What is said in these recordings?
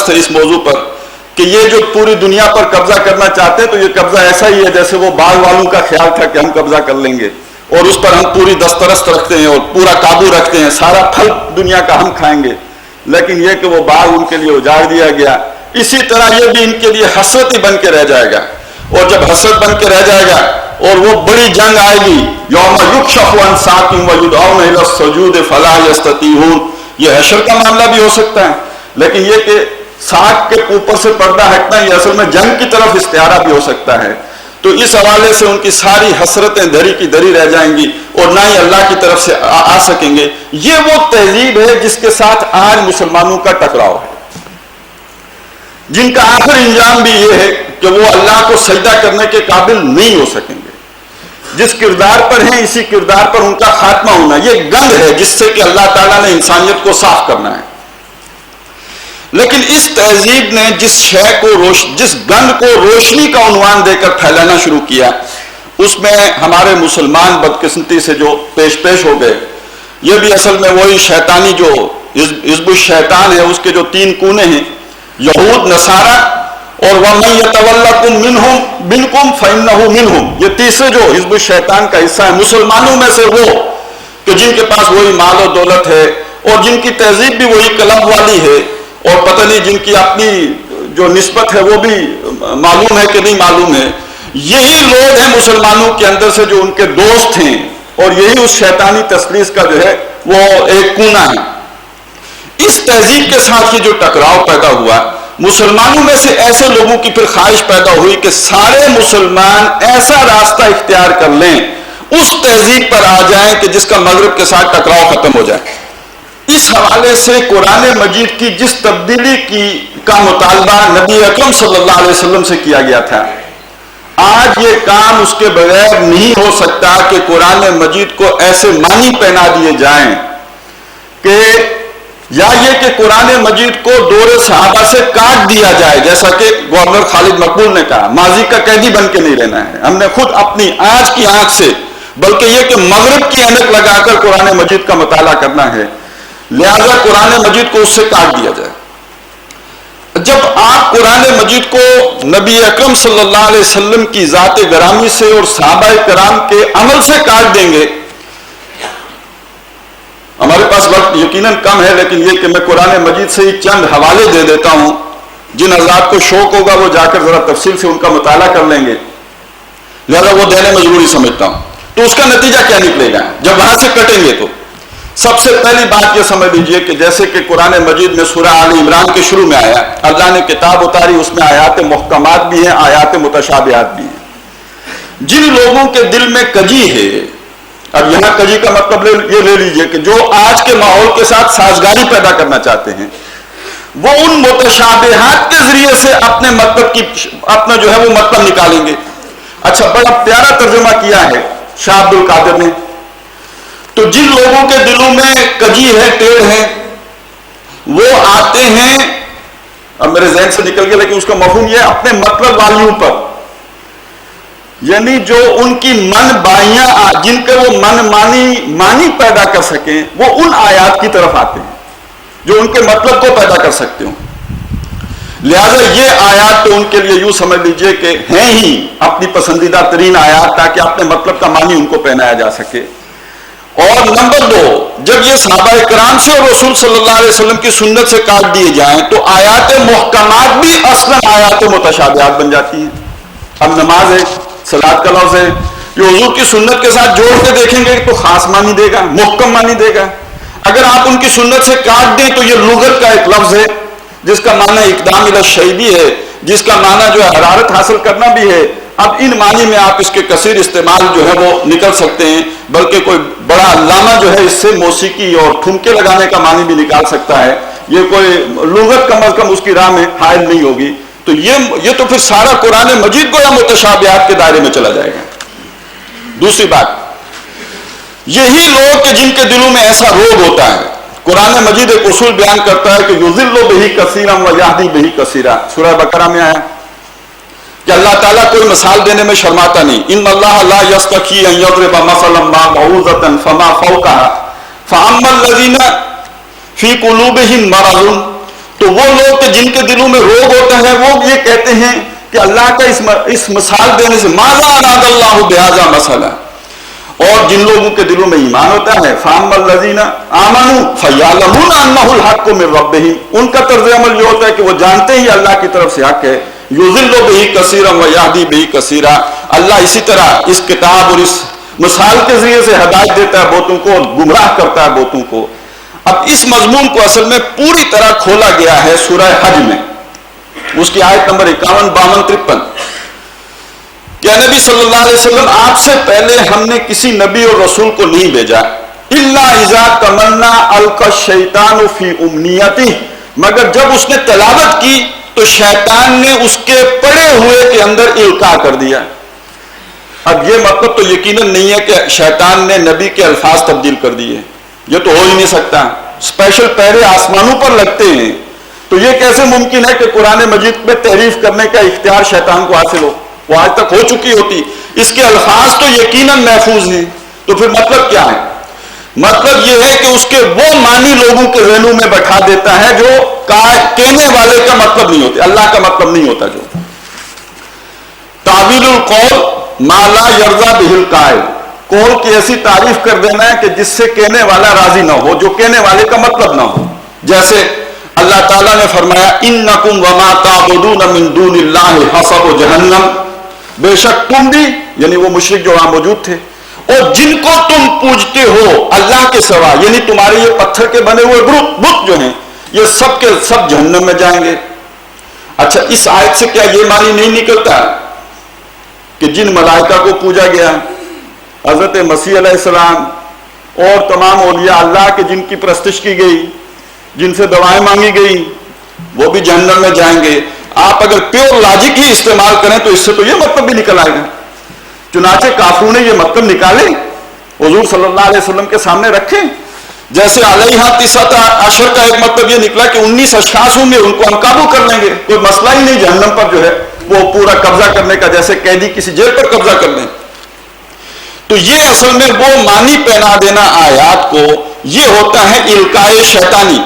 سے اس موضوع پر کہ یہ جو پوری دنیا پر قبضہ کرنا چاہتے ہیں تو یہ قبضہ ایسا ہی ہے جیسے وہ باغ والوں کا خیال تھا کہ ہم قبضہ کر لیں گے اور اس پر ہم پوری دسترست رکھتے ہیں اور پورا قابو رکھتے ہیں، سارا پھل دنیا کا ہم کھائیں گے، لیکن یہ کہ وہ باغ ان کے لیے اجاڑ دیا گیا۔ اسی طرح یہ بھی ان کے لیے حسرت ہی بن کے رہ جائے گا، اور جب حسرت بن کے رہ جائے گا اور وہ بڑی جنگ آئے گی، یوم یکشف عن ساق ویدعون الی السجود فلا یستطیعون، یہ حشر کا معاملہ بھی ہو سکتا ہے، لیکن یہ کہ ساق کے اوپر سے پردہ ہٹنا یہ اصل میں جنگ کی طرف استعارہ بھی ہو سکتا ہے۔ تو اس حوالے سے ان کی ساری حسرتیں دھری کی دھری رہ جائیں گی اور نہ ہی اللہ کی طرف سے آ سکیں گے۔ یہ وہ تہذیب ہے جس کے ساتھ آج مسلمانوں کا ٹکراؤ ہے، جن کا آخر انجام بھی یہ ہے کہ وہ اللہ کو سجدہ کرنے کے قابل نہیں ہو سکیں گے۔ جس کردار پر ہیں اسی کردار پر ان کا خاتمہ ہونا، یہ گند ہے جس سے کہ اللہ تعالیٰ نے انسانیت کو صاف کرنا ہے۔ لیکن اس تہذیب نے جس گند کو روشنی کا عنوان دے کر پھیلانا شروع کیا، اس میں ہمارے مسلمان بدقسمتی سے جو پیش ہو گئے، یہ بھی اصل میں وہی شیطانی جو حزب الشیطان ہے، اس کے جو 3 کونے ہیں، یہود، نصارہ اور وَمَن يَتَوَلَّكُم مِّنكُم فَإِنَّهُ مِنْهُمْ، یہ تیسرے جو حزب الشیطان کا حصہ ہے، مسلمانوں میں سے وہ کہ جن کے پاس وہی مال و دولت ہے اور جن کی تہذیب بھی وہی قلم والی ہے، اور پتہ نہیں جن کی اپنی جو نسبت ہے وہ بھی معلوم ہے کہ نہیں معلوم ہے، یہی لوگ ہیں مسلمانوں کے اندر سے جو ان کے دوست ہیں، اور یہی اس شیطانی تسلیس کا جو ہے وہ ایک کونا ہے۔ اس تہذیب کے ساتھ یہ جو ٹکراؤ پیدا ہوا، مسلمانوں میں سے ایسے لوگوں کی پھر خواہش پیدا ہوئی کہ سارے مسلمان ایسا راستہ اختیار کر لیں، اس تہذیب پر آ جائیں کہ جس کا مغرب کے ساتھ ٹکراؤ ختم ہو جائے۔ اس حوالے سے قرآن مجید کی جس تبدیلی کا مطالبہ نبی اکرم صلی اللہ علیہ وسلم سے کیا گیا تھا، آج یہ کام اس کے بغیر نہیں ہو سکتا کہ قرآن مجید کو ایسے معنی پہنا دیے جائیں کہ یا یہ کہ قرآن مجید کو دور صحابہ سے کاٹ دیا جائے، جیسا کہ گورنر خالد مقبول نے کہا، ماضی کا قیدی بن کے نہیں رہنا ہے، ہم نے خود اپنی آج کی آنکھ سے، بلکہ یہ کہ مغرب کی عینک لگا کر قرآن مجید کا مطالعہ کرنا ہے، لہذا قرآن مجید کو اس سے کاٹ دیا جائے۔ جب آپ قرآن مجید کو نبی اکرم صلی اللہ علیہ وسلم کی ذات گرامی سے اور صحابہ کرام کے عمل سے کاٹ دیں گے، ہمارے پاس وقت یقیناً کم ہے، لیکن یہ کہ میں قرآن مجید سے ہی چند حوالے دے دیتا ہوں، جن حضرات کو شوق ہوگا وہ جا کر ذرا تفصیل سے ان کا مطالعہ کر لیں گے، لہذا وہ دینے میں ضروری سمجھتا ہوں۔ تو اس کا نتیجہ کیا نکلے گا جب وہاں سے کٹیں گے؟ تو سب سے پہلی بات یہ سمجھ لیجئے کہ جیسے کہ قرآن مجید میں سورہ آل عمران کے شروع میں آیا، اللہ نے کتاب اتاری، اس میں آیات محکمات بھی ہیں، آیات متشابہات بھی ہیں۔ جن لوگوں کے دل میں کجی ہے، اب یہاں کجی کا مطلب یہ لے لیجئے کہ جو آج کے ماحول کے ساتھ سازگاری پیدا کرنا چاہتے ہیں، وہ ان متشابہات کے ذریعے سے اپنا جو ہے وہ مطلب نکالیں گے۔ اچھا، بڑا پیارا ترجمہ کیا ہے شاہ عبد القادر نے۔ تو جن لوگوں کے دلوں میں کجی ہے، ٹیڑھ ہے، وہ آتے ہیں، اب میرے ذہن سے نکل گیا لیکن اس کا مفہوم یہ اپنے مطلب والیوں پر، یعنی جو ان کی من بائیاں جن کے وہ من مانی پیدا کر سکیں، وہ ان آیات کی طرف آتے ہیں جو ان کے مطلب کو پیدا کر سکتے ہوں۔ لہذا یہ آیات تو ان کے لیے یوں سمجھ لیجئے کہ ہیں ہی اپنی پسندیدہ ترین آیات، تاکہ اپنے مطلب کا معنی ان کو پہنایا جا سکے۔ اور نمبر 2، جب یہ صحابہ کرام سے اور رسول صلی اللہ علیہ وسلم کی سنت سے کاٹ دیے جائیں تو آیات محکمات بھی اصلاً آیات متشابہات بن جاتی ہیں۔ اب نماز ہے، صلاۃ کا لفظ ہے، یہ حضور کی سنت کے ساتھ جوڑ کے دیکھیں گے تو خاص معنی دے گا، محکم معنی دے گا۔ اگر آپ ان کی سنت سے کاٹ دیں تو یہ لغت کا ایک لفظ ہے جس کا معنی اقدام الی الشیء بھی ہے، جس کا معنی جو ہے حرارت حاصل کرنا بھی ہے۔ اب ان معنی میں آپ اس کے کثیر استعمال جو ہے وہ نکل سکتے ہیں، بلکہ کوئی بڑا علامہ جو ہے اس سے موسیقی اور ٹھمکے لگانے کا معنی بھی نکال سکتا ہے۔ یہ کوئی لغت کم از کم اس کی راہ میں حائل نہیں ہوگی۔ تو یہ تو پھر سارا قرآن مجید کو یا متشابہات کے دائرے میں چلا جائے گا۔ دوسری بات، یہی لوگ کہ جن کے دلوں میں ایسا روگ ہوتا ہے، قرآن مجید ایک اصول بیان کرتا ہے کہ یضل بہ کثیرا ویہدی بہ کثیرا، سورہ بقرہ میں آیا کہ اللہ تعالیٰ کوئی مثال دینے میں شرماتا نہیں۔ ان اللہ لا یستحیی ان یضرب مثلا ما بعوضۃ فما فوقها فاما الذین فی قلوبہم مرض تو وہ لوگ کہ جن کے دلوں میں روگ ہوتا ہے وہ یہ کہتے ہیں کہ اللہ کا اس مثال دینے سے ماذا اراد اللہ بہذا مثلا، اور جن لوگوں کے دلوں میں ایمان ہوتا ہے فَأَمَّا الَّذِينَ آمَنُوا فَيَعْلَمُونَ أَنَّهُ الْحَقُّ مِن رَّبِّهِمْ، ان کا طرز عمل یہ ہوتا ہے کہ وہ جانتے ہی اللہ کی طرف سے حق ہے، يُضِلُّ بِهِ كَثِيرًا وَيَهْدِي بِهِ كَثِيرًا، اللہ اسی طرح اس کتاب اور اس مثال کے ذریعے سے ہدایت دیتا ہے بہتوں کو اور گمراہ کرتا ہے بہتوں کو۔ اب اس مضمون کو اصل میں پوری طرح کھولا گیا ہے سورہ حج میں، اس کی آیت نمبر 51، 52، 53 کہ نبی صلی اللہ علیہ وسلم آپ سے پہلے ہم نے کسی نبی اور رسول کو نہیں بھیجا الا اذا تمنا القى الشیطان فی امنیتہ، مگر جب اس نے تلاوت کی تو شیطان نے اس کے پڑے ہوئے کے اندر القاء کر دیا۔ اب یہ مطلب تو یقیناً نہیں ہے کہ شیطان نے نبی کے الفاظ تبدیل کر دیے، یہ تو ہو ہی نہیں سکتا، اسپیشل پہرے آسمانوں پر لگتے ہیں، تو یہ کیسے ممکن ہے کہ قرآن مجید میں تحریف کرنے کا اختیار شیطان کو حاصل ہو؟ وہ آج تک ہو چکی ہوتی، اس کے الفاظ تو یقیناً محفوظ ہیں، تو پھر مطلب کیا ہے؟ مطلب یہ ہے کہ اس کے وہ معنی لوگوں کے ذہنوں میں بٹھا دیتا ہے جو کہنے والے کا مطلب نہیں ہوتا، اللہ کا مطلب نہیں ہوتا۔ جو تعویل القول ما لا یرضی بہ القائل، قول کی ایسی تعریف کر دینا ہے کہ جس سے کہنے والا راضی نہ ہو، جو کہنے والے کا مطلب نہ ہو۔ جیسے اللہ تعالیٰ نے فرمایا انکم وما تعبدون من دون اللہ حصب جہنم، بے شک تم بھی، یعنی وہ مشرک جو وہاں موجود تھے، اور جن کو تم پوجتے ہو اللہ کے سوا، یعنی تمہارے یہ پتھر کے بنے ہوئے بت جو ہیں، یہ سب کے سب جہنم میں جائیں گے۔ اچھا، اس آیت سے کیا یہ معنی نہیں نکلتا کہ جن ملائکہ کو پوجا گیا، حضرت مسیح علیہ السلام اور تمام اولیاء اللہ کے جن کی پرستش کی گئی، جن سے دعائیں مانگی گئی، وہ بھی جہنم میں جائیں گے؟ آپ اگر پیور لاجک ہی استعمال کریں تو اس سے تو یہ مطلب بھی نکل آئے گا۔ چنانچہ کافروں نے یہ مطلب نکالے، حضور صلی اللہ علیہ وسلم کے سامنے رکھے، جیسے علیہ تسعۃ عشر کا ایک مطلب یہ نکلا کہ 19 اشخاص ہوں گے، ان کو ہم قابو کر لیں گے، کوئی مسئلہ ہی نہیں جہنم پر جو ہے وہ پورا قبضہ کرنے کا، جیسے قیدی کسی جیل پر قبضہ کر لیں۔ تو یہ اصل میں وہ معنی پہنا دینا آیات کو، یہ ہوتا ہے القاء شیطانی۔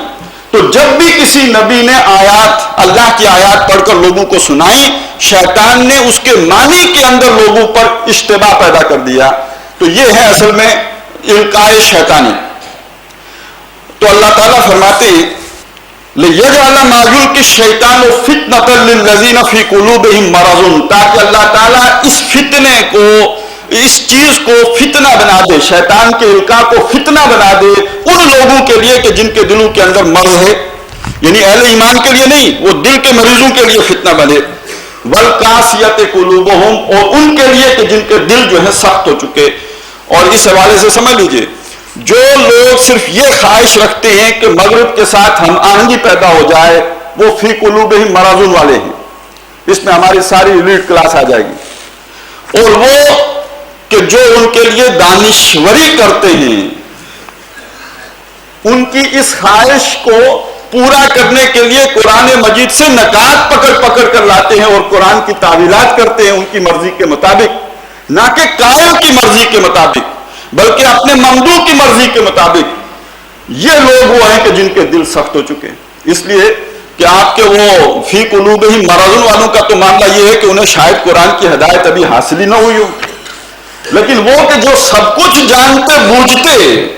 تو جب بھی کسی نبی نے آیات، اللہ کی آیات پڑھ کر لوگوں کو سنائی، شیطان نے اس کے معنی کے اندر لوگوں پر اشتباہ پیدا کر دیا، تو یہ ہے اصل میں القاء شیطانی۔ تو اللہ تعالیٰ فرماتے ہیں لِيَجْعَلَ مَا يُلْقِي الشَّيْطَانُ فِتْنَةً لِلَّذِينَ فِي قُلُوبِهِم مَّرَضٌ، تاکہ اللہ تعالیٰ اس فتنے کو، اس چیز کو فتنہ بنا دے، شیطان کے القاء کو فتنہ بنا دے ان لوگوں کے لیے کہ جن کے دلوں کے اندر مرض ہے، یعنی اہل ایمان کے لیے نہیں، وہ دل کے مریضوں کے لیے فتنہ بنے، وَالْقَاسِيَةِ قُلُوبُهُمْ، اور ان کے لیے کہ جن کے دل جو ہے سخت ہو چکے۔ اور اس حوالے سے سمجھ لیجئے، جو لوگ صرف یہ خواہش رکھتے ہیں کہ مغرب کے ساتھ ہم آہنگی پیدا ہو جائے، وہ فی قلوبہم مرض والے ہیں، اس میں ہماری ساری ایلیٹ کلاس آ جائے گی۔ اور وہ کہ جو ان کے لیے دانشوری کرتے ہیں، ان کی اس خواہش کو پورا کرنے کے لیے قرآن مجید سے نکات پکڑ پکڑ کر لاتے ہیں اور قرآن کی تعویلات کرتے ہیں ان کی مرضی کے مطابق، نہ کہ قائل کی مرضی کے مطابق بلکہ اپنے ممدوح کی مرضی کے مطابق۔ یہ لوگ وہ ہیں کہ جن کے دل سخت ہو چکے ہیں، اس لیے کہ آپ کے وہ فی قلوبہم مرض والوں کا تو معاملہ یہ ہے کہ انہیں شاید قرآن کی ہدایت ابھی حاصل ہی نہ ہوئی ہو، لیکن وہ کہ جو سب کچھ جانتے بوجھتے،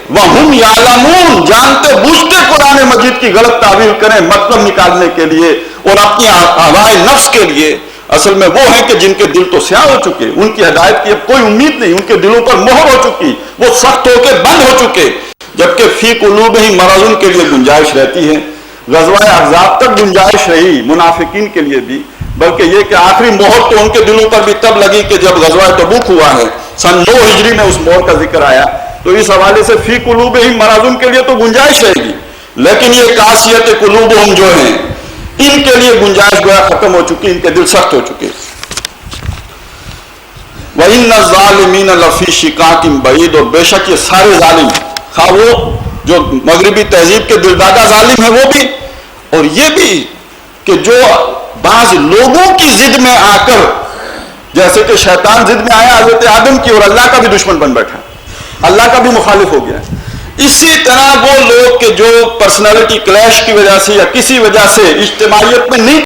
وَهُمْ يَعْلَمُونَ، جانتے بوجھتے قرآن مجید کی غلط تعبیر کریں مطلب نکالنے کے لیے اور اپنی ہوائے نفس کے لیے، اصل میں وہ ہیں کہ جن کے دل تو سیاہ ہو چکے، ان کی ہدایت کی اب کوئی امید نہیں، ان کے دلوں پر مہر ہو چکی، وہ سخت ہو کے بند ہو چکے، جبکہ فی قلوبہم مرض کے لیے گنجائش رہتی ہے۔ غزوہ احزاب تک گنجائش رہی منافقین کے لیے بھی، بلکہ یہ کہ آخری مہر تو ان کے دلوں پر بھی تب لگی کہ جب غزوہ تبوک ہوا ہے، سن 9 ہجری میں اس مہر کا ذکر آیا، تو اس حوالے سے فی قلوبہم مرض کے لیے تو گنجائش رہے گی، لیکن یہ قاسیت قلوبہم جو ہیں ان کے لیے گنجائش گویا ختم ہو چکی، ان کے دل سخت ہو چکے۔ وَإِنَّ الظَّالِمِينَ لَفِي شِقَاقٍ بَعِيدٍ، اور بے شک یہ سارے ظالم، خواہ وہ جو مغربی تہذیب کے دلدادہ ظالم ہیں وہ بھی، اور یہ بھی کہ جو بعض لوگوں کی ضد میں آ کر، جیسے کہ شیطان ضد میں آیا حضرت آدم کی اور اللہ کا بھی دشمن بن بیٹھا، اللہ کا بھی مخالف ہو گیا، اسی طرح وہ لوگ کہ جو پرسنالٹی کلیش کی وجہ سے یا کسی وجہ سے اجتماعیت میں نہیں